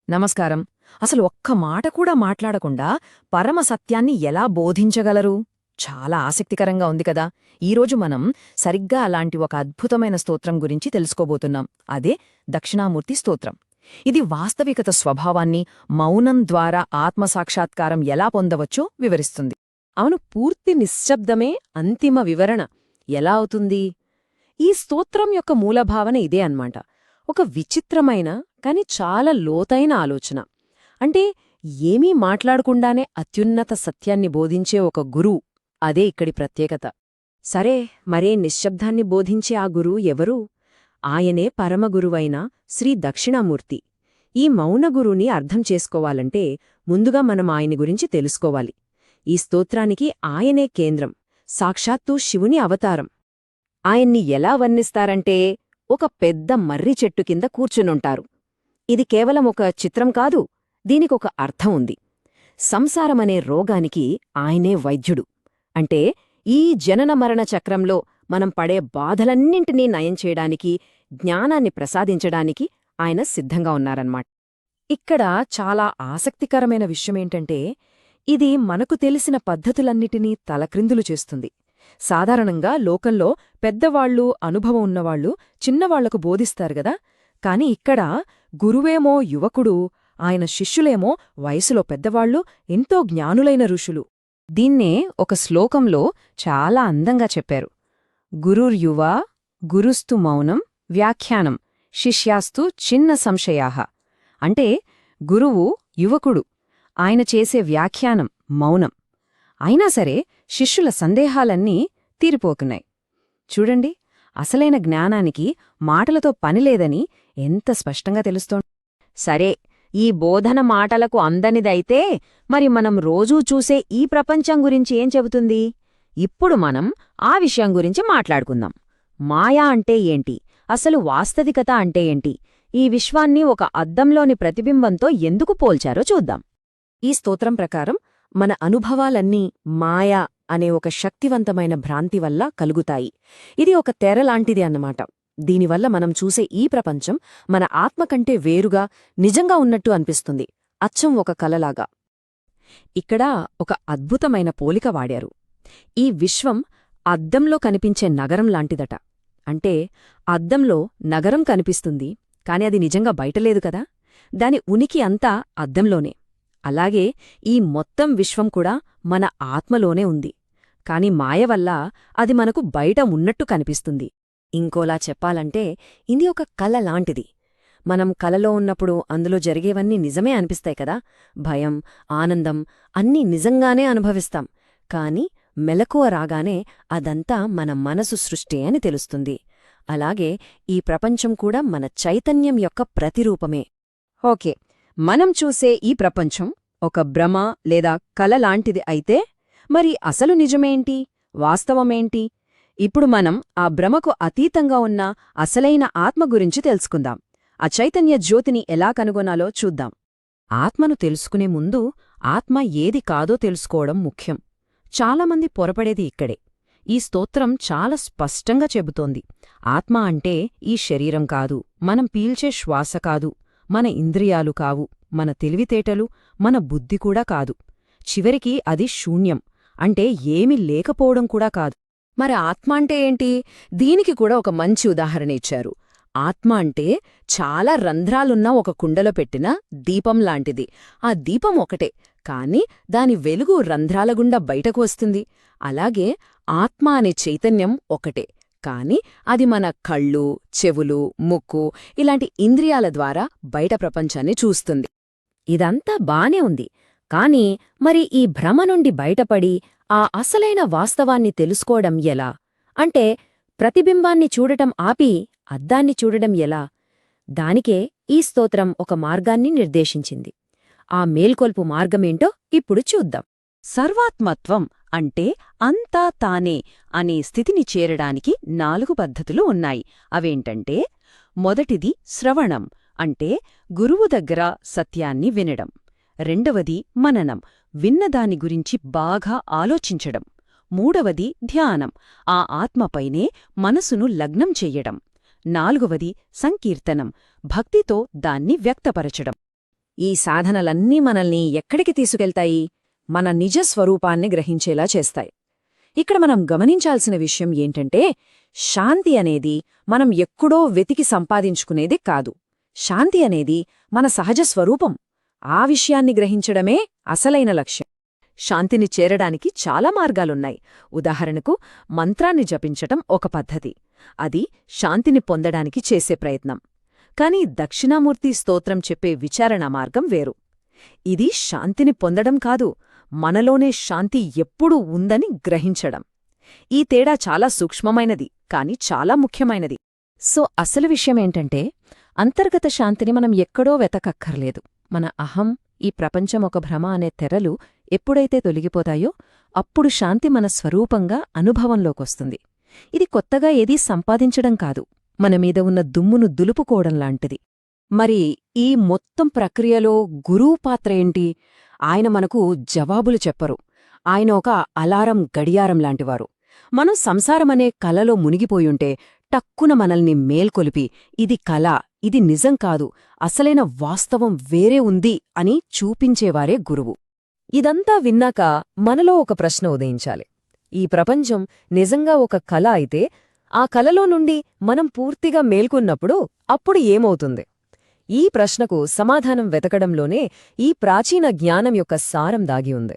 నమస్కారం. అసలు ఒక్క మాట కూడా మాట్లాడకుండా పరమ సత్యాన్ని ఎలా బోధించగలరు? చాలా ఆసక్తికరంగా ఉంది కదా! ఈరోజు మనం సరిగ్గా అలాంటి ఒక అద్భుతమైన స్తోత్రం గురించి తెలుసుకోబోతున్నాం. అదే దక్షిణామూర్తి స్తోత్రం. ఇది వాస్తవికత స్వభావాన్ని, మౌనం ద్వారా ఆత్మసాక్షాత్కారం ఎలా పొందవచ్చో వివరిస్తుంది. అవును, పూర్తి నిశ్శబ్దమే అంతిమ వివరణ ఎలా అవుతుంది? ఈ స్తోత్రం యొక్క మూలభావన ఇదే అన్నమాట. ఒక విచిత్రమైన కాని చాలా లోతైన ఆలోచన. అంటే ఏమీ మాట్లాడకుండానే అత్యున్నత సత్యాన్ని బోధించే ఒక గురువు. అదే ఇక్కడి ప్రత్యేకత. సరే, మరే నిశ్శబ్దాన్ని బోధించే ఆ గురువు ఎవరు? ఆయనే పరమగురువైన శ్రీ దక్షిణామూర్తి. ఈ మౌనగురుని అర్థం చేసుకోవాలంటే ముందుగా మనం ఆయని గురించి తెలుసుకోవాలి. ఈ స్తోత్రానికి ఆయనే కేంద్రం, సాక్షాత్తూ శివుని అవతారం. ఆయన్ని ఎలా వర్ణిస్తారంటే ఒక పెద్ద మర్రి చెట్టు కింద కూర్చునుంటారు. ఇది కేవలం ఒక చిత్రం కాదు, దీనికొక అర్థం ఉంది. సంసారమనే రోగానికి ఆయనే వైద్యుడు. అంటే ఈ జనన మరణ చక్రంలో మనం పడే బాధలన్నింటినీ నయం చేయడానికి, జ్ఞానాన్ని ప్రసాదించడానికి ఆయన సిద్ధంగా ఉన్నారన్నమాట. ఇక్కడ చాలా ఆసక్తికరమైన విషయమేంటంటే, ఇది మనకు తెలిసిన పద్ధతులన్నిటినీ తలక్రిందులు చేస్తుంది. సాధారణంగా లోకంలో పెద్దవాళ్లు, అనుభవం ఉన్నవాళ్లు చిన్నవాళ్లకు బోధిస్తారు గదా. కాని ఇక్కడ గురువేమో యువకుడు, ఆయన శిష్యులేమో వయసులో పెద్దవాళ్లు, ఎంతో జ్ఞానులైన ఋషులు. దీన్నే ఒక శ్లోకంలో చాలా అందంగా చెప్పారు. గురుర్యువా గురుస్తు మౌనం వ్యాఖ్యానం శిష్యాస్తు చిన్న సంశయాః. అంటే గురువు యువకుడు, ఆయన చేసే వ్యాఖ్యానం మౌనం. అయినా సరే శిష్యుల సందేహాలన్నీ తీరిపోతున్నాయి. చూడండి, అసలైన జ్ఞానానికి మాటలతో పనిలేదని ఎంత స్పష్టంగా తెలుస్తోంది. సరే, ఈ బోధన మాటలకు అందనిదైతే మరి మనం రోజూ చూసే ఈ ప్రపంచం గురించి ఏం చెబుతుంది? ఇప్పుడు మనం ఆ విషయం గురించి మాట్లాడుకుందాం. మాయా అంటే ఏంటి? అసలు వాస్తవికత అంటే ఏంటి? ఈ విశ్వాన్ని ఒక అద్దంలోని ప్రతిబింబంతో ఎందుకు పోల్చారో చూద్దాం. ఈ స్తోత్రం ప్రకారం మన అనుభవాలన్నీ మాయా అనే ఒక శక్తివంతమైన భ్రాంతి వల్ల కలుగుతాయి. ఇది ఒక తెరలాంటిది అన్నమాట. దీనివల్ల మనం చూసే ఈ ప్రపంచం మన ఆత్మ కంటే వేరుగా, నిజంగా ఉన్నట్టు అనిపిస్తుంది, అచ్చం ఒక కలలాగా. ఇక్కడ ఒక అద్భుతమైన పోలిక వాడారు. ఈ విశ్వం అద్దంలో కనిపించే నగరం లాంటిదట. అంటే అద్దంలో నగరం కనిపిస్తుంది, కాని అది నిజంగా బయటలేదు కదా. దాని ఉనికి అంతా అద్దంలోనే. అలాగే ఈ మొత్తం విశ్వం కూడా మన ఆత్మలోనే ఉంది. కాని మాయ వల్ల అది మనకు బయట ఉన్నట్టు కనిపిస్తుంది. ఇంకోలా చెప్పాలంటే ఇది ఒక కల లాంటిది. మనం కలలో ఉన్నప్పుడు అందులో జరిగేవన్నీ నిజమే అనిపిస్తాయి కదా. భయం, ఆనందం అన్నీ నిజంగానే అనుభవిస్తాం. కాని మెలకువ రాగానే అదంతా మన మనసు సృష్టి అని తెలుస్తుంది. అలాగే ఈ ప్రపంచం కూడా మన చైతన్యం యొక్క ప్రతిరూపమే. ఓకే, మనం చూసే ఈ ప్రపంచం ఒక భ్రమ లేదా కల లాంటిది అయితే, మరి అసలు నిజమేంటి, వాస్తవమేంటి? ఇప్పుడు మనం ఆ భ్రమకు అతీతంగా ఉన్న అసలైన ఆత్మ గురించి తెలుసుకుందాం. ఆ చైతన్య జ్యోతిని ఎలా కనుగొనాలో చూద్దాం. ఆత్మను తెలుసుకునే ముందు ఆత్మ ఏది కాదో తెలుసుకోవడం ముఖ్యం. చాలామంది పొరపడేది ఇక్కడే. ఈ స్తోత్రం చాలా స్పష్టంగా చెబుతోంది, ఆత్మ అంటే ఈ శరీరం కాదు, మనం పీల్చే శ్వాస కాదు, మన ఇంద్రియాలు కావు, మన తెలివితేటలు, మన బుద్ధి కూడా కాదు. చివరికి అది శూన్యం, అంటే ఏమీ లేకపోవడం కూడా కాదు. మరి ఆత్మ అంటే ఏంటి? దీనికి కూడా ఒక మంచి ఉదాహరణ ఇచ్చారు. ఆత్మ అంటే చాలా రంధ్రాలున్న ఒక కుండలో పెట్టిన దీపం లాంటిది. ఆ దీపం ఒకటే, కాని దాని వెలుగు రంధ్రాల గుండా బయటకు వస్తుంది. అలాగే ఆత్మ అనే చైతన్యం ఒకటే, కాని అది మన కళ్ళు, చెవులు, ముక్కు ఇలాంటి ఇంద్రియాల ద్వారా బయట ప్రపంచాన్ని చూస్తుంది. ఇదంతా బానే ఉంది. కాని మరి ఈ భ్రమ నుండి బయటపడి ఆ అసలైన వాస్తవాన్ని తెలుసుకోవడం ఎలా? అంటే ప్రతిబింబాన్ని చూడటం ఆపి అద్దాన్ని చూడడం ఎలా? దానికే ఈ స్తోత్రం ఒక మార్గాన్ని నిర్దేశించింది. ఆ మేల్కొల్పు మార్గమేంటో ఇప్పుడు చూద్దాం. సర్వాత్మత్వం అంటే అంతా తానే అనే స్థితిని చేరడానికి 4 పద్ధతులు ఉన్నాయి. అవేంటంటే, మొదటిది శ్రవణం, అంటే గురువు దగ్గర సత్యాన్ని వినడం. రెండవది మననం, విన్నదాని గురించి బాగా ఆలోచించడం. మూడవది ధ్యానం, ఆ ఆత్మపైనే మనసును లగ్నం చెయ్యడం. నాలుగవది సంకీర్తనం, భక్తితో దాన్ని వ్యక్తపరచడం. ఈ సాధనలన్నీ మనల్ని ఎక్కడికి తీసుకెళ్తాయి? మన నిజ స్వరూపాన్ని గ్రహించేలా చేస్తాయి. ఇక్కడ మనం గమనించాల్సిన విషయం ఏంటంటే, శాంతి అనేది మనం ఎక్కడో వెతికి సంపాదించుకునేది కాదు. శాంతి అనేది మన సహజ స్వరూపం. ఆ విషయాన్ని గ్రహించడమే అసలైన లక్ష్యం. శాంతిని చేరడానికి చాలా మార్గాలున్నాయి. ఉదాహరణకు, మంత్రాన్ని జపించటం ఒక పద్ధతి. అది శాంతిని పొందడానికి చేసే ప్రయత్నం. కాని దక్షిణామూర్తి స్తోత్రం చెప్పే విచారణ మార్గం వేరు. ఇది శాంతిని పొందడం కాదు, మనలోనే శాంతి ఎప్పుడూ ఉందని గ్రహించడం. ఈ తేడా చాలా సూక్ష్మమైనది, కాని చాలా ముఖ్యమైనది. సో అసలు విషయమేంటంటే, అంతర్గత శాంతిని మనం ఎక్కడో వెతకక్కర్లేదు. మన అహం, ఈ ప్రపంచం ఒక భ్రమ అనే తెరలు ఎప్పుడైతే తొలగిపోతాయో అప్పుడు శాంతి మన స్వరూపంగా అనుభవంలోకొస్తుంది. ఇది కొత్తగా ఏదీ సంపాదించడం కాదు, మనమీద ఉన్న దుమ్మును దులుపుకోవడంలాంటిది. మరి ఈ మొత్తం ప్రక్రియలో గురువు పాత్ర ఏంటి? ఆయన మనకు జవాబులు చెప్పరు. ఆయన ఒక అలారం గడియారం లాంటివారు. మనం సంసారమనే కలలో మునిగిపోయుంటే టక్కున మనల్ని మేల్కొలిపి, ఇది కల, ఇది నిజం కాదు, అసలైన వాస్తవం వేరే ఉంది అని చూపించేవారే గురువు. ఇదంతా విన్నాక మనలో ఒక ప్రశ్న ఉదయించాలి. ఈ ప్రపంచం నిజంగా ఒక కల అయితే, ఆ కలలో నుండి మనం పూర్తిగా మేల్కొన్నప్పుడు అప్పుడు ఏమవుతుంది? ఈ ప్రశ్నకు సమాధానం వెతకడంలోనే ఈ ప్రాచీన జ్ఞానం యొక్క సారం దాగి ఉంది.